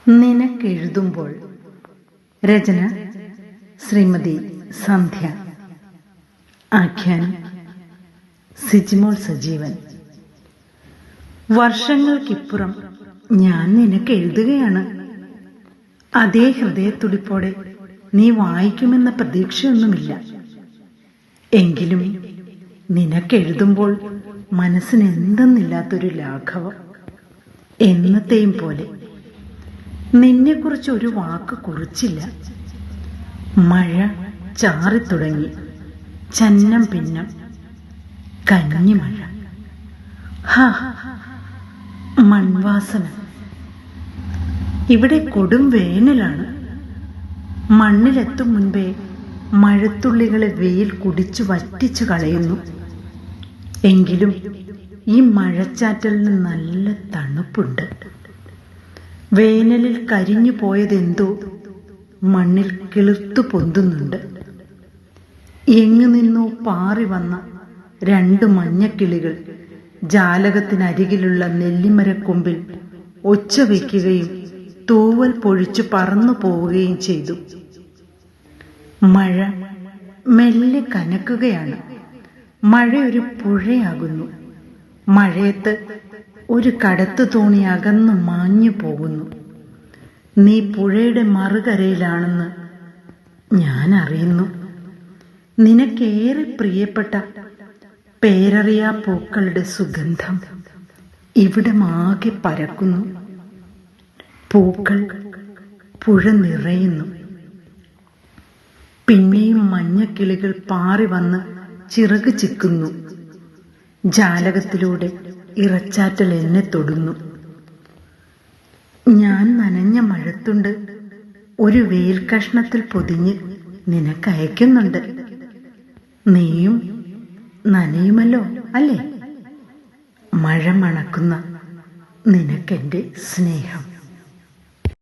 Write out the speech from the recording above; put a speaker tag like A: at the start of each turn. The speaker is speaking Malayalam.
A: നിനക്കെഴുതുമ്പോൾ. രചന ശ്രീമതി സന്ധ്യ. ആഖ്യാനം സിജിമോൾ സജീവൻ. വർഷങ്ങൾക്കിപ്പുറം ഞാൻ നിനക്ക് എഴുതുകയാണ്. അതേ ഹൃദയത്തുടിപ്പോടെ നീ വായിക്കുമെന്ന പ്രതീക്ഷയൊന്നുമില്ല. എങ്കിലും നിനക്കെഴുതുമ്പോൾ മനസ്സിന് എന്തെന്നില്ലാത്തൊരു ലാഘവം. എന്നത്തെയും പോലെ നിന്നെക്കുറിച്ച് ഒരു വാക്ക് കുറിച്ചില്ല. മഴ ചാറിത്തുടങ്ങി. ചന്നം ഭിന്നം കന്നിമഴ. മൺവാസന. ഇവിടെ കൊടും വേനലാണ്. മണ്ണിലെത്തും മുൻപേ മഴത്തുള്ളികളെ വെയിൽ കുടിച്ചു വറ്റിച്ചു കളയുന്നു. എങ്കിലും ഈ മഴച്ചാറ്റലിന് നല്ല തണുപ്പുണ്ട്. വേനലിൽ കരിഞ്ഞു പോയതെന്തോ മണ്ണിൽ കിളിർത്തു പൊന്തുന്നുണ്ട്. എങ്ങു നിന്നോ പാറി വന്ന 2 മഞ്ഞക്കിളികൾ ജാലകത്തിനരികിലുള്ള നെല്ലിമരക്കൊമ്പിൽ ഒച്ച വയ്ക്കുകയും തൂവൽ പൊഴിച്ചു പറന്നു പോവുകയും ചെയ്തു. മഴ മെല്ലെ കനക്കുകയാണ്. മഴ ഒരു പുഴയാകുന്നു. മഴയത്ത് ഒരു കടത്തു തോണി അകന്നു മാഞ്ഞു പോകുന്നു. നീ പുഴയുടെ മറുകരയിലാണെന്ന് ഞാൻ അറിയുന്നു. നിനക്കേറെ പ്രിയപ്പെട്ട പേരറിയാ പൂക്കളുടെ സുഗന്ധം ഇവിടമാകെ പരക്കുന്നു. പൂക്കൾ പുഴ നിറയുന്നു. പിന്നെയും മഞ്ഞക്കിളികൾ പാറി വന്ന് ചിറക് ചിക്കുന്നു. ജാലകത്തിലൂടെ ഇറച്ചാറ്റൽ എന്നെ തൊടുന്നു. ഞാൻ നനഞ്ഞ മഴത്തുണ്ട് ഒരു വെയിൽ കഷ്ണത്തിൽ പൊതിഞ്ഞ് നിനക്കയക്കുന്നുണ്ട്. നീയും നനയുമല്ലോ അല്ലേ? മഴ മണക്കുന്ന നിനക്കെന്റെ സ്നേഹം.